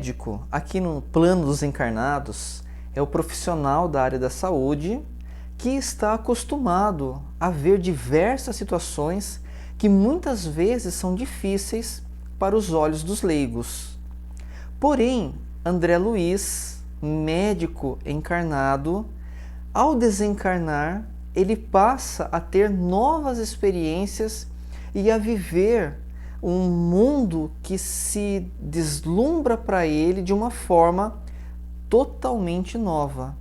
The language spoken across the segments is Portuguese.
médico, aqui no plano dos encarnados, é o profissional da área da saúde que está acostumado a ver diversas situações que muitas vezes são difíceis para os olhos dos leigos. Porém, André Luiz, médico encarnado, ao desencarnar, ele passa a ter novas experiências e a viver um mundo que se deslumbra para ele de uma forma totalmente nova.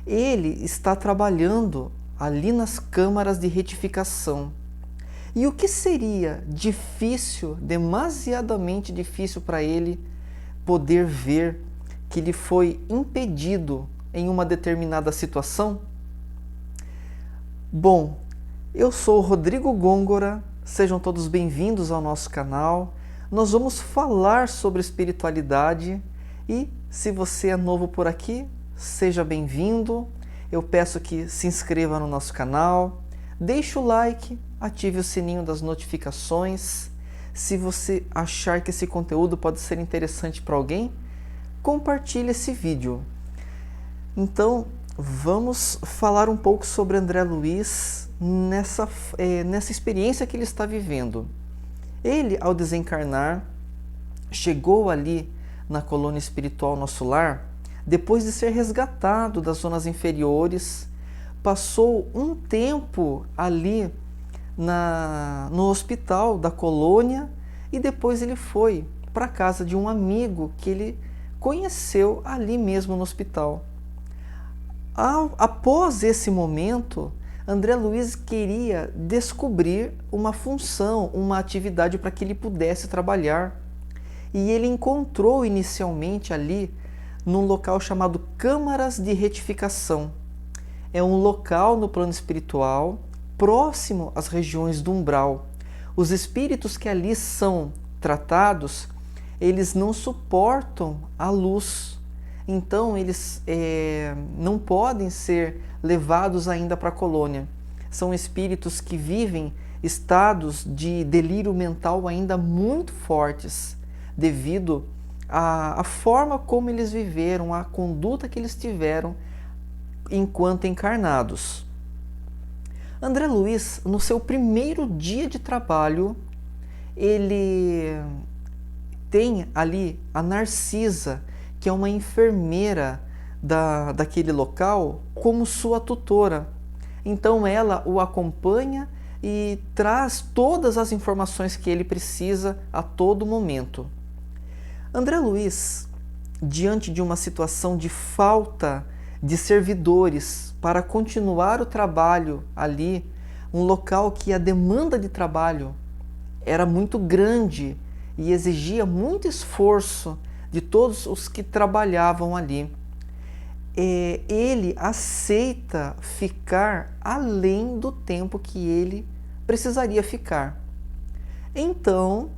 Ele está trabalhando ali nas câmaras de retificação. E o que seria difícil, demasiadamente difícil para ele poder ver que lhe foi impedido em uma determinada situação? Bom, eu sou o Rodrigo Gôngora, sejam todos bem-vindos ao nosso canal. Nós vamos falar sobre espiritualidade e, se você é novo por aqui, seja bem-vindo. Eu peço que se inscreva no nosso canal, deixe o like, ative o sininho das notificações. Se você achar que esse conteúdo pode ser interessante para alguém, compartilhe esse vídeo. Então, vamos falar um pouco sobre André Luiz nessa experiência que ele está vivendo. Ele, ao desencarnar, chegou ali na colônia espiritual Nosso Lar, depois de ser resgatado das zonas inferiores, passou um tempo ali no hospital da colônia e depois ele foi para a casa de um amigo que ele conheceu ali mesmo no hospital. Após esse momento, André Luiz queria descobrir uma função, uma atividade para que ele pudesse trabalhar. E ele encontrou inicialmente ali num local chamado Câmaras de Retificação. É um local no plano espiritual, próximo às regiões do umbral. Os espíritos que ali são tratados, eles não suportam a luz. Então, eles não podem ser levados ainda para a colônia. São espíritos que vivem estados de delírio mental ainda muito fortes, devido à forma como eles viveram, à conduta que eles tiveram enquanto encarnados. André Luiz, no seu primeiro dia de trabalho, ele tem ali a Narcisa, que é uma enfermeira daquele local, como sua tutora. Então ela o acompanha e traz todas as informações que ele precisa a todo momento. André Luiz, diante de uma situação de falta de servidores para continuar o trabalho ali, um local que a demanda de trabalho era muito grande e exigia muito esforço de todos os que trabalhavam ali, ele aceita ficar além do tempo que ele precisaria ficar. Então,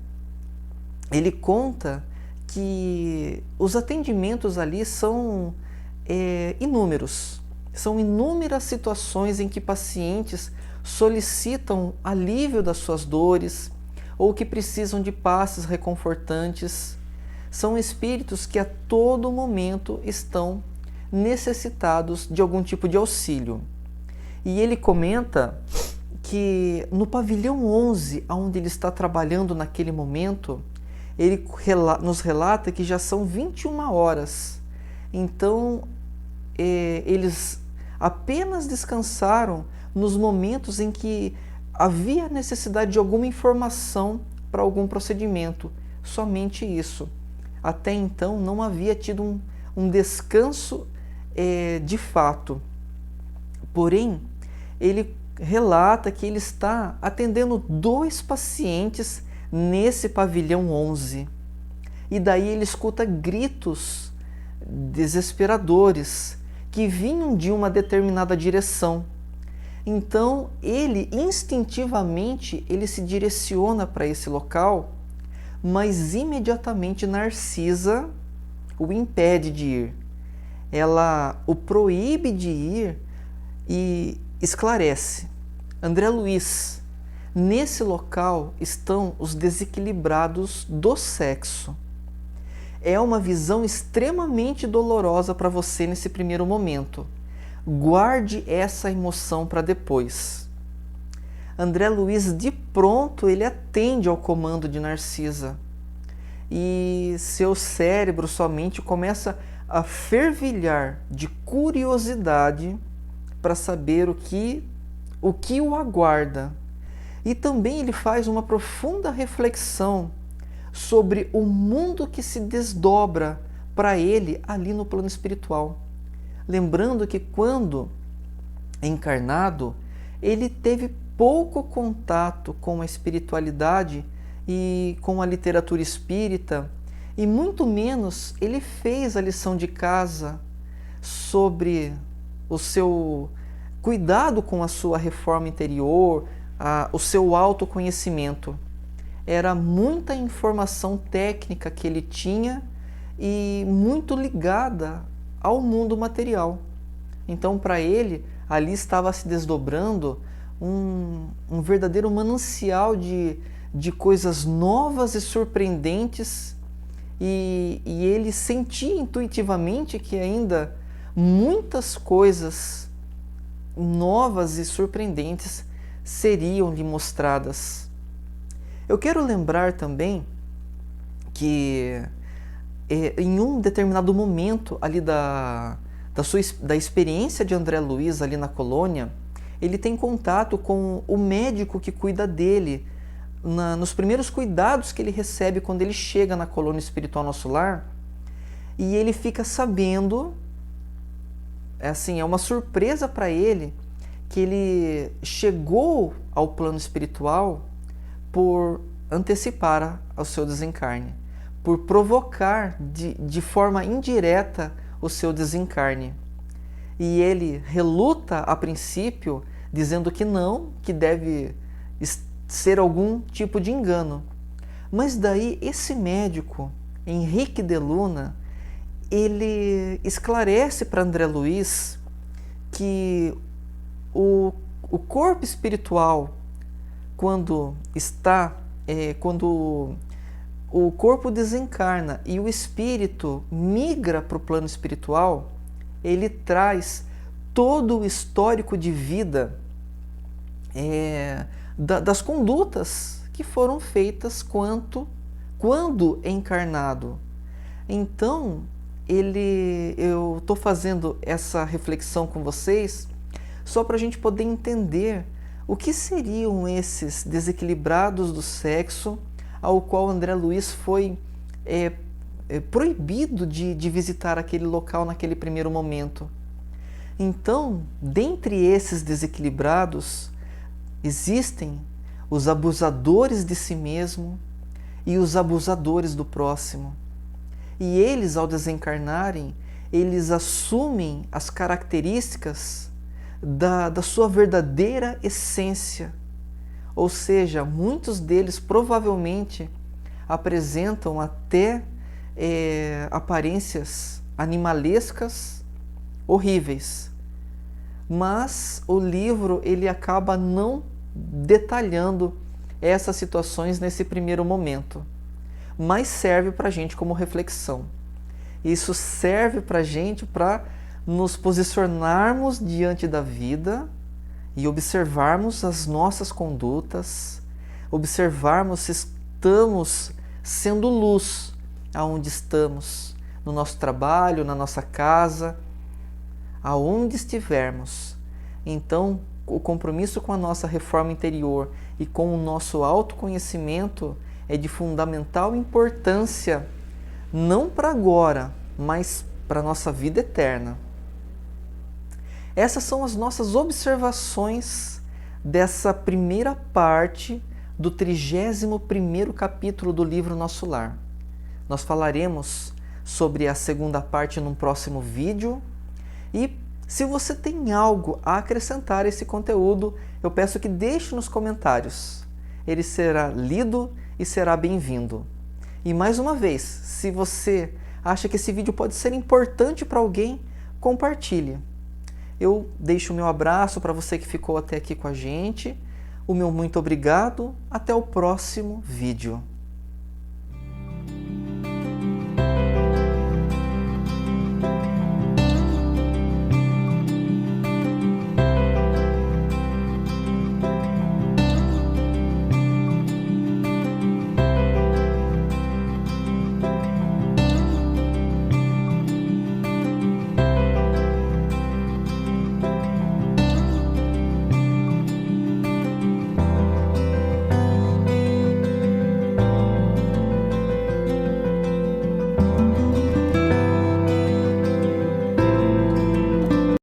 ele conta que os atendimentos ali são inúmeros. São inúmeras situações em que pacientes solicitam alívio das suas dores ou que precisam de passes reconfortantes. São espíritos que a todo momento estão necessitados de algum tipo de auxílio. E ele comenta que no pavilhão 11, onde ele está trabalhando naquele momento, ele nos relata que já são 21 horas. Então, eles apenas descansaram nos momentos em que havia necessidade de alguma informação para algum procedimento. Somente isso. Até então não havia tido um descanso de fato. Porém, ele relata que ele está atendendo 2 pacientes nesse pavilhão 11. E daí ele escuta gritos desesperadores que vinham de uma determinada direção. Então, ele instintivamente ele se direciona para esse local, mas imediatamente Narcisa o impede de ir. Ela o proíbe de ir e esclarece: André Luiz, nesse local estão os desequilibrados do sexo. é uma visão extremamente dolorosa para você nesse primeiro momento. Guarde essa emoção para depois. André Luiz, de pronto, ele atende ao comando de Narcisa. E seu cérebro, sua mente começa a fervilhar de curiosidade para saber o que o aguarda. E também ele faz uma profunda reflexão sobre o mundo que se desdobra para ele ali no plano espiritual. Lembrando que quando encarnado, ele teve pouco contato com a espiritualidade e com a literatura espírita, e muito menos ele fez a lição de casa sobre o seu cuidado com a sua reforma interior, o seu autoconhecimento. Era muita informação técnica que ele tinha e muito ligada ao mundo material. Então, para ele, ali estava se desdobrando um verdadeiro manancial de coisas novas e surpreendentes, e ele sentia intuitivamente que ainda muitas coisas novas e surpreendentes seriam lhe mostradas. Eu quero lembrar também que em um determinado momento ali da experiência de André Luiz ali na colônia, ele tem contato com o médico que cuida dele nos primeiros cuidados que ele recebe quando ele chega na colônia espiritual Nosso Lar, e ele fica sabendo, é uma surpresa para ele, que ele chegou ao plano espiritual por antecipar ao seu desencarne, por provocar de forma indireta o seu desencarne. E ele reluta a princípio, dizendo que não, que deve ser algum tipo de engano. Mas daí esse médico, Henrique de Luna, ele esclarece para André Luiz que o corpo espiritual, quando o corpo desencarna e o espírito migra para o plano espiritual, ele traz todo o histórico de vida das condutas que foram feitas quando encarnado. Então, eu estou fazendo essa reflexão com vocês só para a gente poder entender o que seriam esses desequilibrados do sexo ao qual André Luiz foi proibido de visitar aquele local naquele primeiro momento. Então, dentre esses desequilibrados, existem os abusadores de si mesmo e os abusadores do próximo. E eles, ao desencarnarem, eles assumem as características da sua verdadeira essência. Ou seja, muitos deles provavelmente apresentam até aparências animalescas horríveis. Mas o livro ele acaba não detalhando essas situações nesse primeiro momento, mas serve para a gente como reflexão. Isso serve para a gente para nos posicionarmos diante da vida e observarmos as nossas condutas, observarmos se estamos sendo luz aonde estamos, no nosso trabalho, na nossa casa, aonde estivermos. Então, o compromisso com a nossa reforma interior e com o nosso autoconhecimento é de fundamental importância, não para agora, mas para a nossa vida eterna. Essas são as nossas observações dessa primeira parte do 31º capítulo do livro Nosso Lar. Nós falaremos sobre a segunda parte num próximo vídeo, e se você tem algo a acrescentar a esse conteúdo, eu peço que deixe nos comentários. Ele será lido e será bem-vindo. E mais uma vez, se você acha que esse vídeo pode ser importante para alguém, compartilhe. Eu deixo o meu abraço para você que ficou até aqui com a gente. O meu muito obrigado. Até o próximo vídeo.